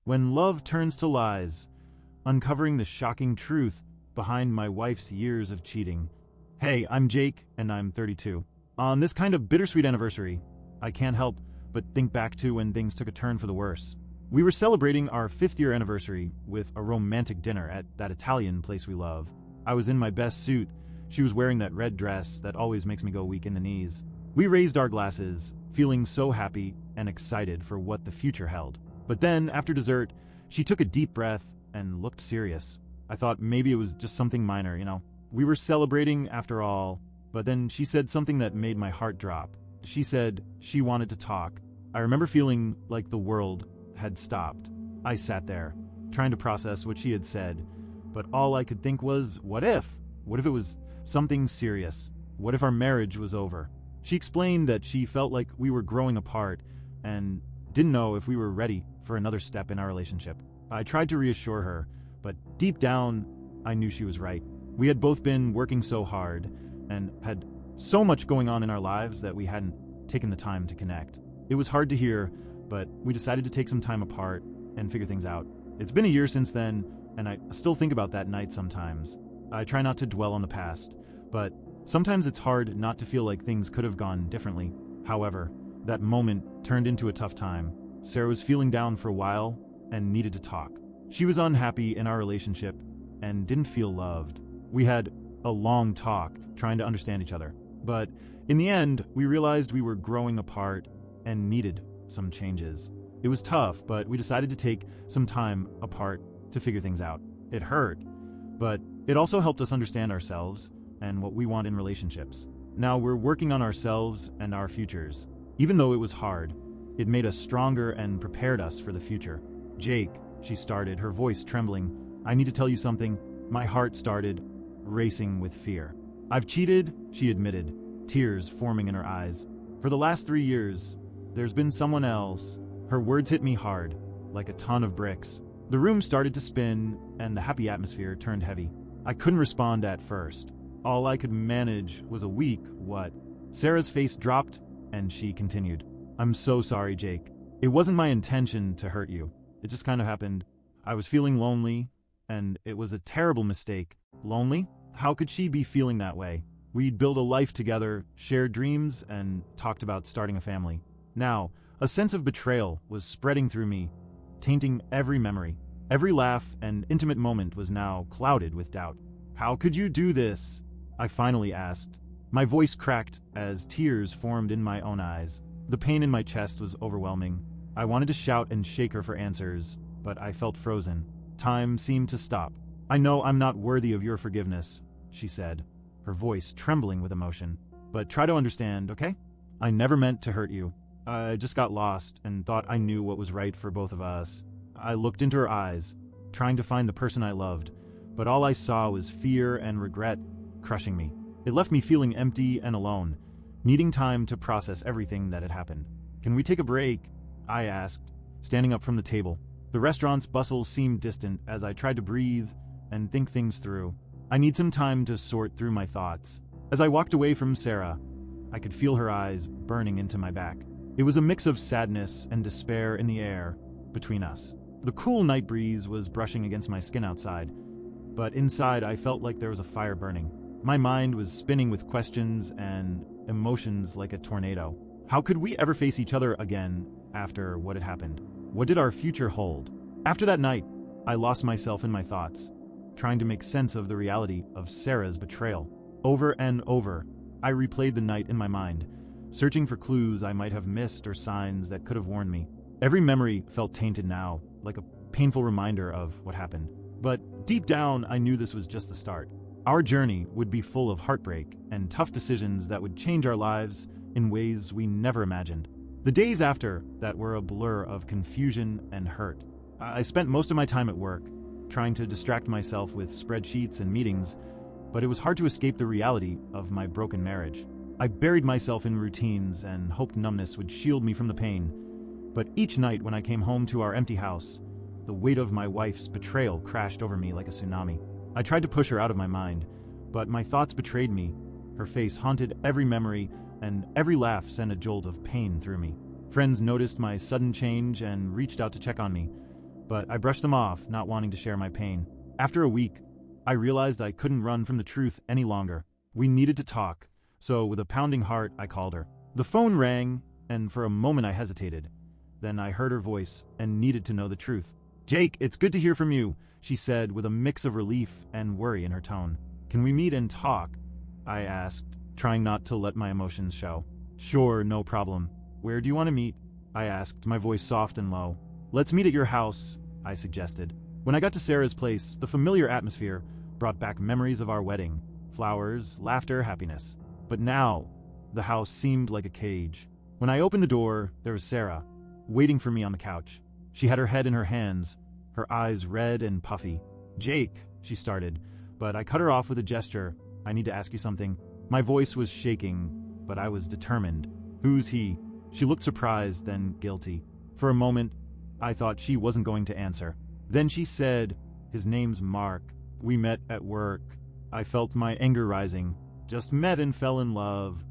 When love turns to lies, uncovering the shocking truth behind my wife's years of cheating. Hey, I'm Jake, and I'm 32. On this kind of bittersweet anniversary, I can't help but think back to when things took a turn for the worse. We were celebrating our 5th-year anniversary with a romantic dinner at that Italian place we love. I was in my best suit. She was wearing that red dress that always makes me go weak in the knees. We raised our glasses, feeling so happy and excited for what the future held. But then, after dessert, she took a deep breath and looked serious. I thought maybe it was just something minor, We were celebrating after all, but then she said something that made my heart drop. She said she wanted to talk. I remember feeling like the world had stopped. I sat there, trying to process what she had said, but all I could think was, what if? What if it was something serious? What if our marriage was over? She explained that she felt like we were growing apart and didn't know if we were ready for another step in our relationship. I tried to reassure her, but deep down, I knew she was right. We had both been working so hard and had so much going on in our lives that we hadn't taken the time to connect. It was hard to hear, but we decided to take some time apart and figure things out. It's been a year since then, and I still think about that night sometimes. I try not to dwell on the past, but sometimes it's hard not to feel like things could have gone differently. However, that moment turned into a tough time. Sarah was feeling down for a while and needed to talk. She was unhappy in our relationship and didn't feel loved. We had a long talk trying to understand each other, but in the end, we realized we were growing apart and needed some changes. It was tough, but we decided to take some time apart to figure things out. It hurt, but it also helped us understand ourselves and what we want in relationships. Now we're working on ourselves and our futures. Even though it was hard, it made us stronger and prepared us for the future. Jake, she started, her voice trembling. I need to tell you something. My heart started racing with fear. I've cheated, she admitted, tears forming in her eyes. For the last 3 years, there's been someone else. Her words hit me hard, like a ton of bricks. The room started to spin, and the happy atmosphere turned heavy. I couldn't respond at first. All I could manage was a weak what. Sarah's face dropped, and she continued. I'm so sorry, Jake. It wasn't my intention to hurt you. It just kind of happened. I was feeling lonely, and it was a terrible mistake. Lonely? How could she be feeling that way? We'd built a life together, shared dreams, and talked about starting a family. Now, a sense of betrayal was spreading through me, tainting every memory. Every laugh and intimate moment was now clouded with doubt. How could you do this? I finally asked. My voice cracked as tears formed in my own eyes. The pain in my chest was overwhelming. I wanted to shout and shake her for answers, but I felt frozen. Time seemed to stop. I know I'm not worthy of your forgiveness, she said, her voice trembling with emotion. But try to understand, okay? I never meant to hurt you. I just got lost and thought I knew what was right for both of us. I looked into her eyes, trying to find the person I loved, but all I saw was fear and regret crushing me. It left me feeling empty and alone, needing time to process everything that had happened. Can we take a break? I asked, standing up from the table. The restaurant's bustle seemed distant as I tried to breathe and think things through. I need some time to sort through my thoughts. As I walked away from Sarah, I could feel her eyes burning into my back. It was a mix of sadness and despair in the air between us. The cool night breeze was brushing against my skin outside, but inside I felt like there was a fire burning. My mind was spinning with questions and emotions like a tornado. How could we ever face each other again after what had happened? What did our future hold? After that night, I lost myself in my thoughts, trying to make sense of the reality of Sarah's betrayal. Over and over, I replayed the night in my mind, searching for clues I might have missed or signs that could have warned me. Every memory felt tainted now, like a painful reminder of what happened. But deep down, I knew this was just the start. Our journey would be full of heartbreak and tough decisions that would change our lives in ways we never imagined. The days after that were a blur of confusion and hurt. I spent most of my time at work, trying to distract myself with spreadsheets and meetings, but it was hard to escape the reality of my broken marriage. I buried myself in routines and hoped numbness would shield me from the pain. But each night when I came home to our empty house, the weight of my wife's betrayal crashed over me like a tsunami. I tried to push her out of my mind, but my thoughts betrayed me. Her face haunted every memory, and every laugh sent a jolt of pain through me. Friends noticed my sudden change and reached out to check on me, but I brushed them off, not wanting to share my pain. After a week, I realized I couldn't run from the truth any longer. We needed to talk, so with a pounding heart, I called her. The phone rang, and for a moment I hesitated. Then I heard her voice and needed to know the truth. "Jake, it's good to hear from you," she said with a mix of relief and worry in her tone. "Can we meet and talk?" I asked, trying not to let my emotions show. "Sure, no problem. Where do you want to meet?" I asked, my voice soft and low. "Let's meet at your house," I suggested. When I got to Sarah's place, the familiar atmosphere brought back memories of our wedding. Flowers, laughter, happiness. But now, the house seemed like a cage. When I opened the door, there was Sarah, waiting for me on the couch. She had her head in her hands, her eyes red and puffy. "Jake," she started, but I cut her off with a gesture. "I need to ask you something." My voice was shaking, but I was determined. "Who's he?" She looked surprised, then guilty. For a moment, I thought she wasn't going to answer. Then she said, "His name's Mark. We met at work." I felt my anger rising. "Just met and fell in love."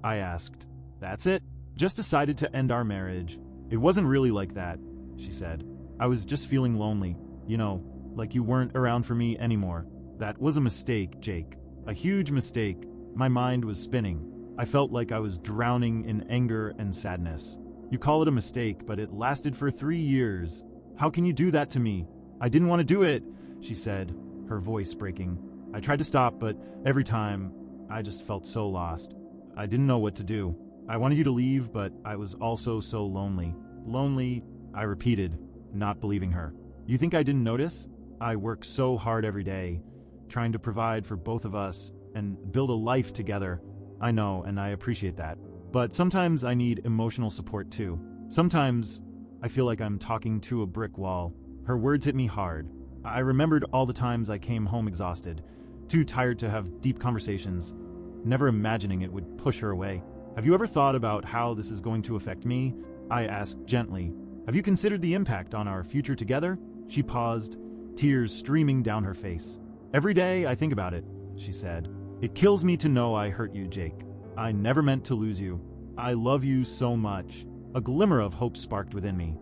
I asked. "That's it? Just decided to end our marriage." "It wasn't really like that," she said. "I was just feeling lonely. You know, like you weren't around for me anymore. That was a mistake, Jake. A huge mistake." My mind was spinning. I felt like I was drowning in anger and sadness. "You call it a mistake, but it lasted for 3 years. How can you do that to me?" "I didn't want to do it," she said, her voice breaking. I tried to stop, but every time, I just felt so lost. I didn't know what to do. I wanted you to leave, but I was also so lonely. "Lonely," I repeated, not believing her. "You think I didn't notice? I work so hard every day, trying to provide for both of us and build a life together." "I know, and I appreciate that. But sometimes I need emotional support too. Sometimes I feel like I'm talking to a brick wall." Her words hit me hard. I remembered all the times I came home exhausted, too tired to have deep conversations, never imagining it would push her away. "Have you ever thought about how this is going to affect me?" I asked gently. "Have you considered the impact on our future together?" She paused, tears streaming down her face. "Every day I think about it," she said. "It kills me to know I hurt you, Jake. I never meant to lose you. I love you so much." A glimmer of hope sparked within me,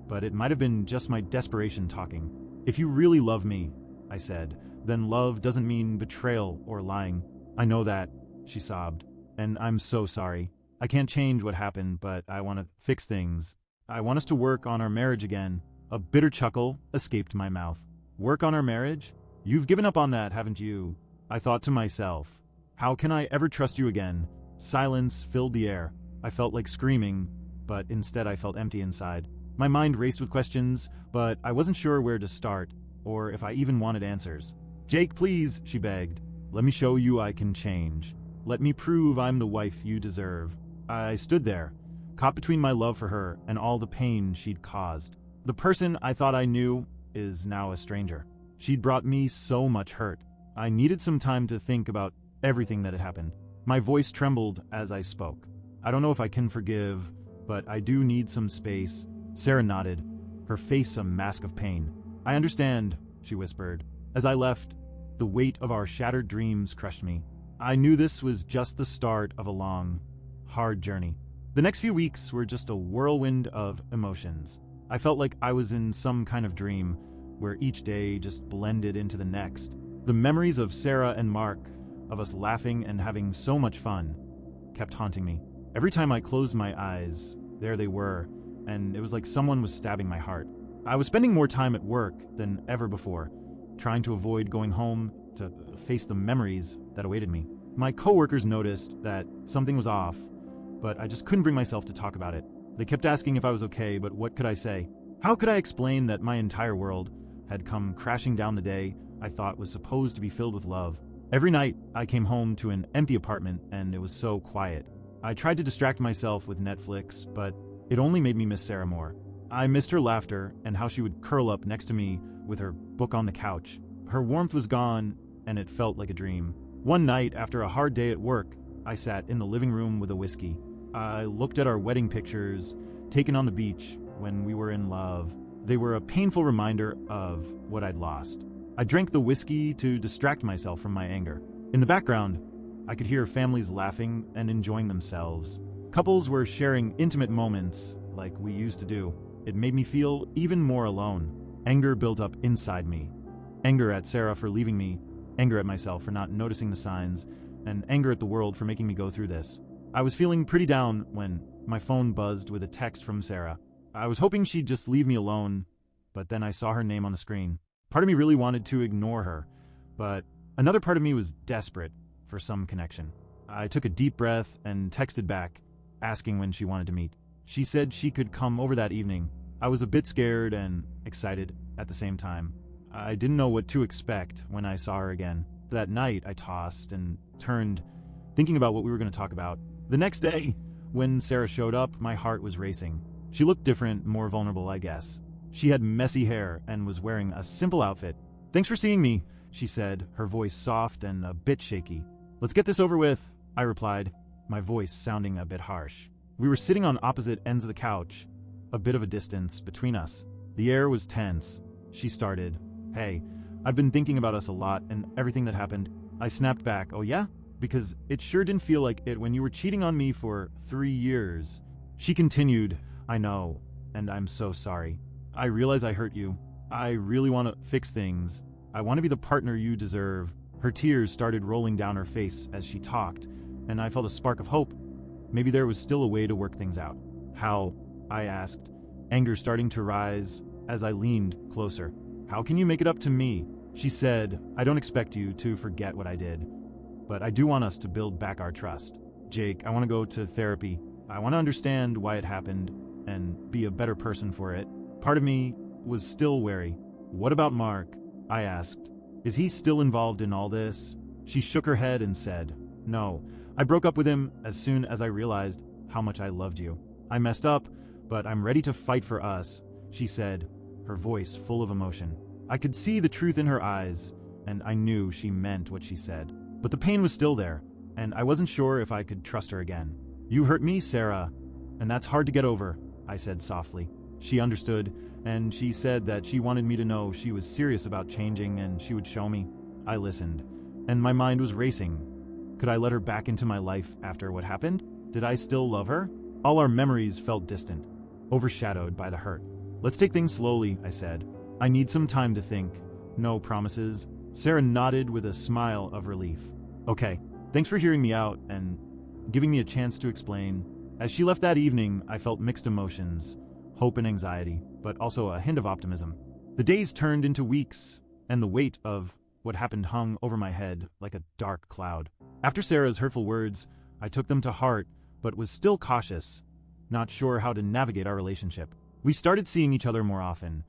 but it might have been just my desperation talking. "If you really love me," I said, "then love doesn't mean betrayal or lying." "I know that," she sobbed, "and I'm so sorry. I can't change what happened, but I want to fix things. I want us to work on our marriage again." A bitter chuckle escaped my mouth. "Work on our marriage? You've given up on that, haven't you?" I thought to myself. How can I ever trust you again? Silence filled the air. I felt like screaming, but instead I felt empty inside. My mind raced with questions, but I wasn't sure where to start, or if I even wanted answers. "Jake, please," she begged. "Let me show you I can change. Let me prove I'm the wife you deserve." I stood there, caught between my love for her and all the pain she'd caused. The person I thought I knew is now a stranger. She'd brought me so much hurt. I needed some time to think about everything that had happened. My voice trembled as I spoke. "I don't know if I can forgive, but I do need some space." Sarah nodded, her face a mask of pain. "I understand," she whispered. As I left, the weight of our shattered dreams crushed me. I knew this was just the start of a long, hard journey. The next few weeks were just a whirlwind of emotions. I felt like I was in some kind of dream, where each day just blended into the next. The memories of Sarah and Mark, of us laughing and having so much fun, kept haunting me. Every time I closed my eyes, there they were, and it was like someone was stabbing my heart. I was spending more time at work than ever before, trying to avoid going home to face the memories that awaited me. My coworkers noticed that something was off, but I just couldn't bring myself to talk about it. They kept asking if I was okay, but what could I say? How could I explain that my entire world had come crashing down the day I thought was supposed to be filled with love? Every night, I came home to an empty apartment, and it was so quiet. I tried to distract myself with Netflix, but it only made me miss Sarah more. I missed her laughter and how she would curl up next to me with her book on the couch. Her warmth was gone, and it felt like a dream. One night, after a hard day at work, I sat in the living room with a whiskey. I looked at our wedding pictures, taken on the beach when we were in love. They were a painful reminder of what I'd lost. I drank the whiskey to distract myself from my anger. In the background, I could hear families laughing and enjoying themselves. Couples were sharing intimate moments like we used to do. It made me feel even more alone. Anger built up inside me. Anger at Sarah for leaving me, anger at myself for not noticing the signs, and anger at the world for making me go through this. I was feeling pretty down when my phone buzzed with a text from Sarah. I was hoping she'd just leave me alone, but then I saw her name on the screen. Part of me really wanted to ignore her, but another part of me was desperate for some connection. I took a deep breath and texted back, asking when she wanted to meet. She said she could come over that evening. I was a bit scared and excited at the same time. I didn't know what to expect when I saw her again. That night, I tossed and turned, thinking about what we were going to talk about. The next day, when Sarah showed up, my heart was racing. She looked different, more vulnerable, I guess. She had messy hair and was wearing a simple outfit. "Thanks for seeing me," she said, her voice soft and a bit shaky. "Let's get this over with," I replied, my voice sounding a bit harsh. We were sitting on opposite ends of the couch, a bit of a distance between us. The air was tense. She started, "Hey, I've been thinking about us a lot and everything that happened." I snapped back, "Oh yeah? Because it sure didn't feel like it when you were cheating on me for 3 years. She continued, "I know, and I'm so sorry. I realize I hurt you. I really want to fix things. I want to be the partner you deserve." Her tears started rolling down her face as she talked, and I felt a spark of hope. Maybe there was still a way to work things out. "How?" I asked, anger starting to rise as I leaned closer. "How can you make it up to me?" She said, "I don't expect you to forget what I did, but I do want us to build back our trust. Jake, I want to go to therapy. I want to understand why it happened and be a better person for it." Part of me was still wary. "What about Mark?" I asked. "Is he still involved in all this?" She shook her head and said, "No, I broke up with him as soon as I realized how much I loved you. I messed up, but I'm ready to fight for us," she said, her voice full of emotion. I could see the truth in her eyes, and I knew she meant what she said. But the pain was still there, and I wasn't sure if I could trust her again. "You hurt me, Sarah, and that's hard to get over," I said softly. She understood, and she said that she wanted me to know she was serious about changing and she would show me. I listened, and my mind was racing. Could I let her back into my life after what happened? Did I still love her? All our memories felt distant, overshadowed by the hurt. "Let's take things slowly," I said. "I need some time to think. No promises." Sarah nodded with a smile of relief. "Okay, thanks for hearing me out and giving me a chance to explain." As she left that evening, I felt mixed emotions, hope and anxiety, but also a hint of optimism. The days turned into weeks, and the weight of what happened hung over my head like a dark cloud. After Sarah's hurtful words, I took them to heart, but was still cautious, not sure how to navigate our relationship. We started seeing each other more often,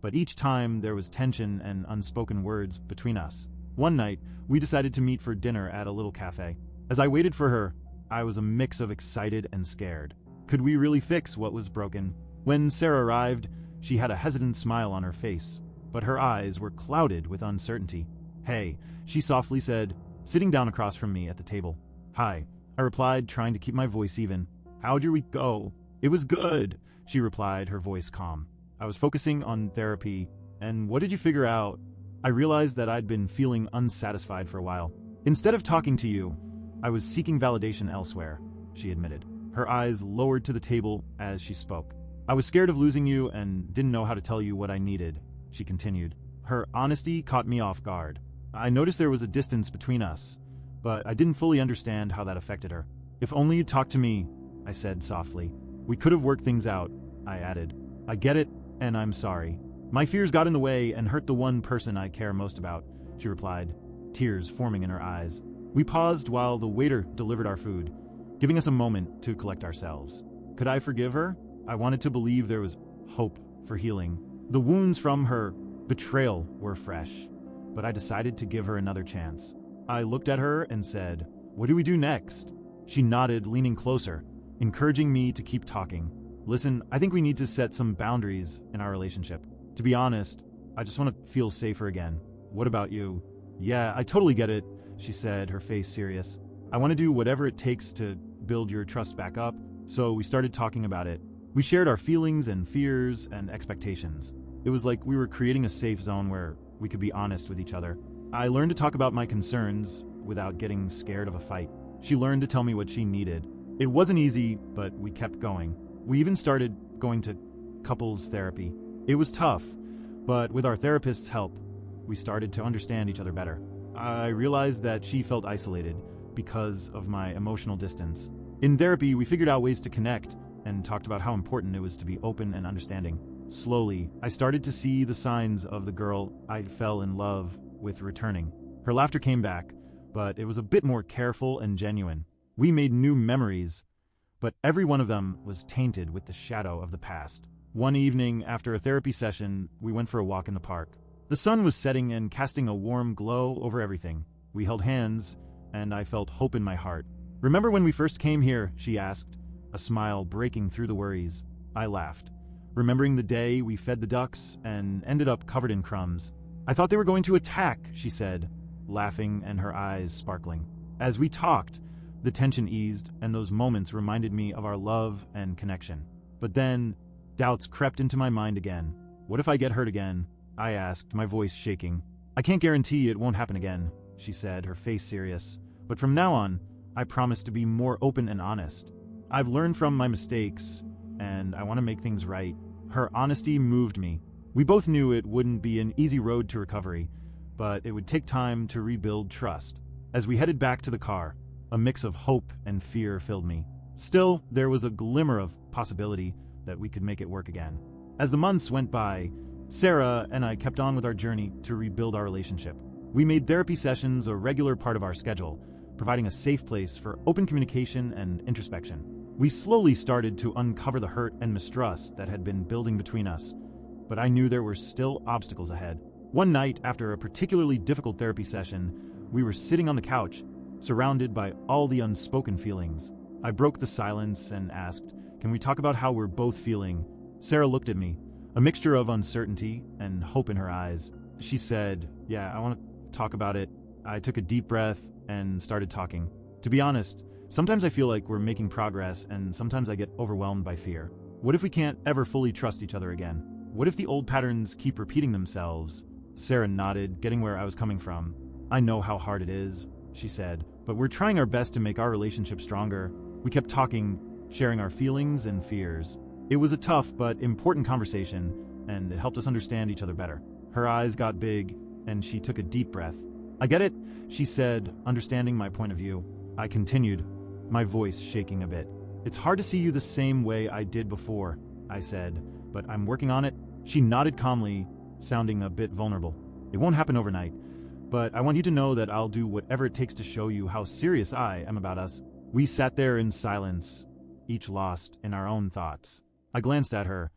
but each time there was tension and unspoken words between us. One night, we decided to meet for dinner at a little cafe. As I waited for her, I was a mix of excited and scared. Could we really fix what was broken? When Sarah arrived, she had a hesitant smile on her face, but her eyes were clouded with uncertainty. "Hey," she softly said, sitting down across from me at the table. "Hi," I replied, trying to keep my voice even. "How'd your week go?" "It was good," she replied, her voice calm. "I was focusing on therapy, and what did you figure out?" I realized that I'd been feeling unsatisfied for a while. "Instead of talking to you, I was seeking validation elsewhere," she admitted. Her eyes lowered to the table as she spoke. "I was scared of losing you and didn't know how to tell you what I needed," she continued. Her honesty caught me off guard. I noticed there was a distance between us, but I didn't fully understand how that affected her. "If only you'd talked to me," I said softly. "We could have worked things out," I added. "I get it, and I'm sorry. My fears got in the way and hurt the one person I care most about," she replied, tears forming in her eyes. We paused while the waiter delivered our food, giving us a moment to collect ourselves. Could I forgive her? I wanted to believe there was hope for healing. The wounds from her betrayal were fresh, but I decided to give her another chance. I looked at her and said, "What do we do next?" She nodded, leaning closer, encouraging me to keep talking. "Listen, I think we need to set some boundaries in our relationship. To be honest, I just want to feel safer again. What about you?" "Yeah, I totally get it," she said, her face serious. "I want to do whatever it takes to build your trust back up." So we started talking about it. We shared our feelings and fears and expectations. It was like we were creating a safe zone where we could be honest with each other. I learned to talk about my concerns without getting scared of a fight. She learned to tell me what she needed. It wasn't easy, but we kept going. We even started going to couples therapy. It was tough, But with our therapist's help, we started to understand each other better. I realized that she felt isolated because of my emotional distance. In therapy, we figured out ways to connect and talked about how important it was to be open and understanding. Slowly, I started to see the signs of the girl I fell in love with returning. Her laughter came back, but it was a bit more careful and genuine. We made new memories, but every one of them was tainted with the shadow of the past. One evening, after a therapy session, we went for a walk in the park. The sun was setting and casting a warm glow over everything. We held hands, and I felt hope in my heart. "Remember when we first came here?" she asked, a smile breaking through the worries. I laughed, remembering the day we fed the ducks and ended up covered in crumbs. "I thought they were going to attack," she said, laughing and her eyes sparkling. As we talked, the tension eased, and those moments reminded me of our love and connection. But then, doubts crept into my mind again. "What if I get hurt again?" I asked, my voice shaking. "I can't guarantee it won't happen again," she said, her face serious. "But from now on, I promise to be more open and honest. I've learned from my mistakes, and I want to make things right." Her honesty moved me. We both knew it wouldn't be an easy road to recovery, but it would take time to rebuild trust. As we headed back to the car, a mix of hope and fear filled me. Still, there was a glimmer of possibility that we could make it work again. As the months went by, Sarah and I kept on with our journey to rebuild our relationship. We made therapy sessions a regular part of our schedule, providing a safe place for open communication and introspection. We slowly started to uncover the hurt and mistrust that had been building between us, but I knew there were still obstacles ahead. One night, after a particularly difficult therapy session, we were sitting on the couch, surrounded by all the unspoken feelings. I broke the silence and asked, "Can we talk about how we're both feeling?" Sarah looked at me, a mixture of uncertainty and hope in her eyes. She said, "Yeah, I want to talk about it." I took a deep breath and started talking. "To be honest, sometimes I feel like we're making progress, and sometimes I get overwhelmed by fear. What if we can't ever fully trust each other again? What if the old patterns keep repeating themselves?" Sarah nodded, getting where I was coming from. "I know how hard it is," she said, "but we're trying our best to make our relationship stronger." We kept talking, sharing our feelings and fears. It was a tough but important conversation, and it helped us understand each other better. Her eyes got big, and she took a deep breath. "I get it," she said, understanding my point of view. I continued, my voice shaking a bit. "It's hard to see you the same way I did before," I said, "but I'm working on it." She nodded calmly, sounding a bit vulnerable. "It won't happen overnight, but I want you to know that I'll do whatever it takes to show you how serious I am about us." We sat there in silence, each lost in our own thoughts. I glanced at her,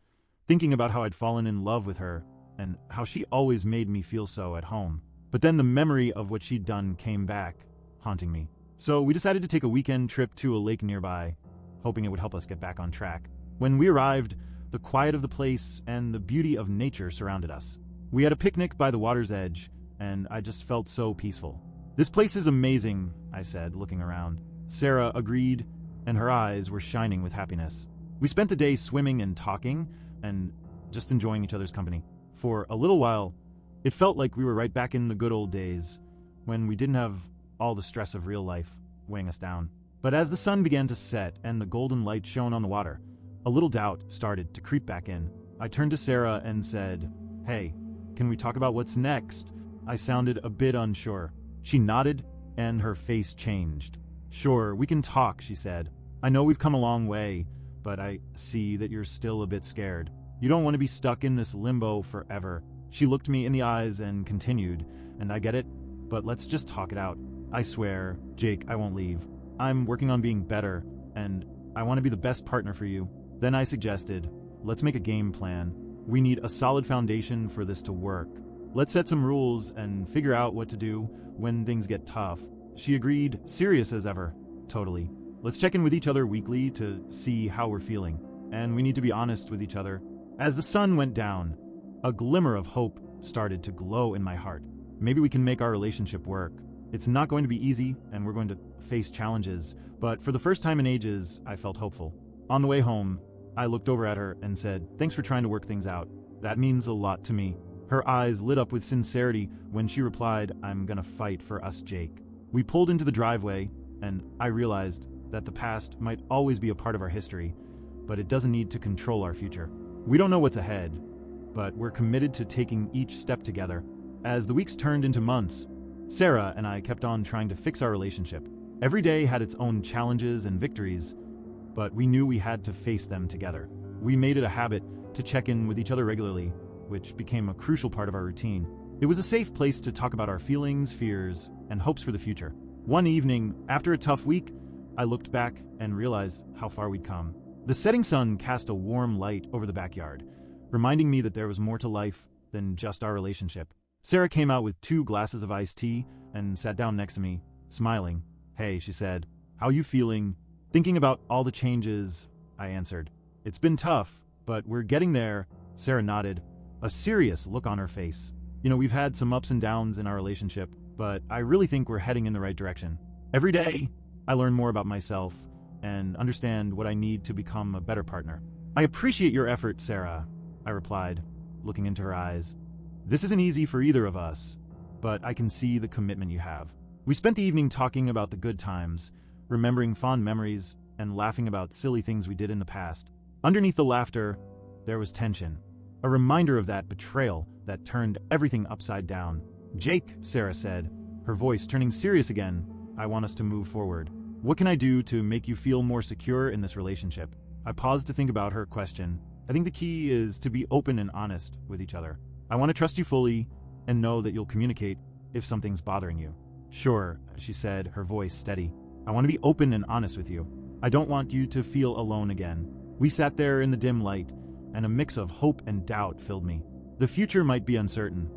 thinking about how I'd fallen in love with her, and how she always made me feel so at home. But then the memory of what she'd done came back, haunting me. So we decided to take a weekend trip to a lake nearby, hoping it would help us get back on track. When we arrived, the quiet of the place and the beauty of nature surrounded us. We had a picnic by the water's edge, and I just felt so peaceful. "This place is amazing," I said, looking around. Sarah agreed, and her eyes were shining with happiness. We spent the day swimming and talking, and just enjoying each other's company. For a little while, it felt like we were right back in the good old days, when we didn't have all the stress of real life weighing us down. But as the sun began to set and the golden light shone on the water, a little doubt started to creep back in. I turned to Sarah and said, "Hey, can we talk about what's next?" I sounded a bit unsure. She nodded, and her face changed. "Sure, we can talk," she said. "I know we've come a long way, but I see that you're still a bit scared. You don't want to be stuck in this limbo forever." She looked me in the eyes and continued, "And I get it, but let's just talk it out. I swear, Jake, I won't leave. I'm working on being better, and I want to be the best partner for you." Then I suggested, "Let's make a game plan. We need a solid foundation for this to work. Let's set some rules and figure out what to do when things get tough." She agreed, serious as ever. "Totally. Let's check in with each other weekly to see how we're feeling. And we need to be honest with each other." As the sun went down, a glimmer of hope started to glow in my heart. Maybe we can make our relationship work. It's not going to be easy, and we're going to face challenges, but for the first time in ages, I felt hopeful. On the way home, I looked over at her and said, "Thanks for trying to work things out. That means a lot to me." Her eyes lit up with sincerity when she replied, "I'm gonna fight for us, Jake." We pulled into the driveway, and I realized that the past might always be a part of our history, but it doesn't need to control our future. We don't know what's ahead, but we're committed to taking each step together. As the weeks turned into months, Sarah and I kept on trying to fix our relationship. Every day had its own challenges and victories, but we knew we had to face them together. We made it a habit to check in with each other regularly, which became a crucial part of our routine. It was a safe place to talk about our feelings, fears, and hopes for the future. One evening, after a tough week, I looked back and realized how far we'd come. The setting sun cast a warm light over the backyard, reminding me that there was more to life than just our relationship. Sarah came out with 2 glasses of iced tea and sat down next to me, smiling. "Hey," she said, "how you feeling?" "Thinking about all the changes," I answered. "It's been tough, but we're getting there." Sarah nodded, a serious look on her face. We've had some ups and downs in our relationship, but I really think we're heading in the right direction. Every day, I learn more about myself and understand what I need to become a better partner. "I appreciate your effort, Sarah," I replied, looking into her eyes. "This isn't easy for either of us, but I can see the commitment you have." We spent the evening talking about the good times, remembering fond memories, and laughing about silly things we did in the past. Underneath the laughter, there was tension, a reminder of that betrayal that turned everything upside down. "Jake," Sarah said, her voice turning serious again, "I want us to move forward. What can I do to make you feel more secure in this relationship?" I paused to think about her question. "I think the key is to be open and honest with each other. I want to trust you fully and know that you'll communicate if something's bothering you." "Sure," she said, her voice steady. "I want to be open and honest with you. I don't want you to feel alone again." We sat there in the dim light, and a mix of hope and doubt filled me. The future might be uncertain,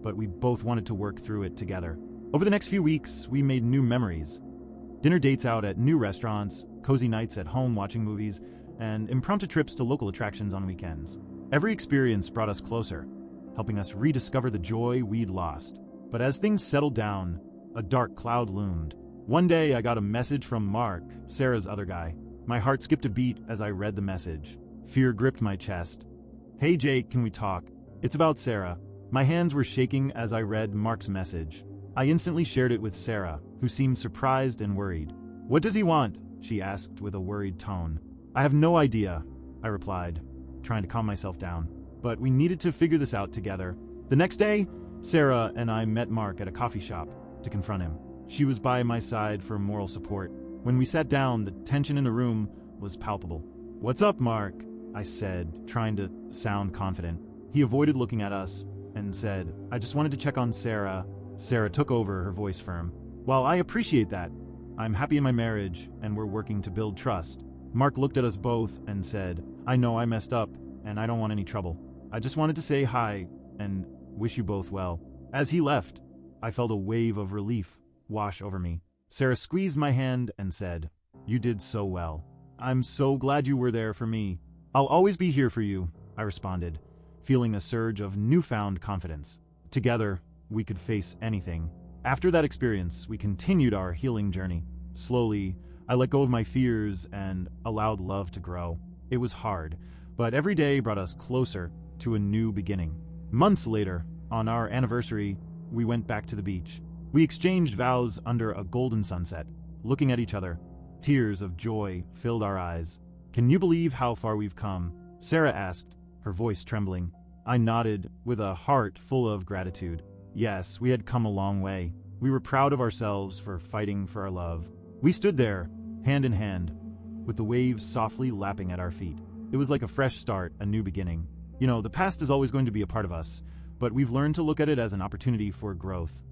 but we both wanted to work through it together. Over the next few weeks, we made new memories. Dinner dates out at new restaurants, cozy nights at home watching movies, and impromptu trips to local attractions on weekends. Every experience brought us closer, helping us rediscover the joy we'd lost. But as things settled down, a dark cloud loomed. One day I got a message from Mark, Sarah's other guy. My heart skipped a beat as I read the message. Fear gripped my chest. "Hey Jake, can we talk? It's about Sarah." My hands were shaking as I read Mark's message. I instantly shared it with Sarah, who seemed surprised and worried. "What does he want?" she asked with a worried tone. "I have no idea," I replied, trying to calm myself down. But we needed to figure this out together. The next day, Sarah and I met Mark at a coffee shop to confront him. She was by my side for moral support. When we sat down, the tension in the room was palpable. "What's up, Mark?" I said, trying to sound confident. He avoided looking at us and said, "I just wanted to check on Sarah." Sarah took over, her voice firm. "While I appreciate that, I'm happy in my marriage and we're working to build trust." Mark looked at us both and said, "I know I messed up and I don't want any trouble. I just wanted to say hi and wish you both well." As he left, I felt a wave of relief wash over me. Sarah squeezed my hand and said, "You did so well. I'm so glad you were there for me." "I'll always be here for you," I responded, feeling a surge of newfound confidence. Together, we could face anything. After that experience, we continued our healing journey. Slowly, I let go of my fears and allowed love to grow. It was hard, but every day brought us closer to a new beginning. Months later, on our anniversary, we went back to the beach. We exchanged vows under a golden sunset, looking at each other. Tears of joy filled our eyes. "Can you believe how far we've come?" Sarah asked, her voice trembling. I nodded with a heart full of gratitude. Yes, we had come a long way. We were proud of ourselves for fighting for our love. We stood there, hand in hand, with the waves softly lapping at our feet. It was like a fresh start, a new beginning. The past is always going to be a part of us, but we've learned to look at it as an opportunity for growth,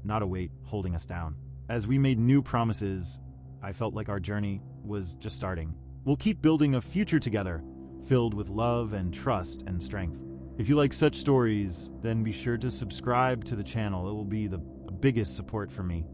not a weight holding us down. As we made new promises, I felt like our journey was just starting. We'll keep building a future together, filled with love and trust and strength. If you like such stories, then be sure to subscribe to the channel. It will be the biggest support for me.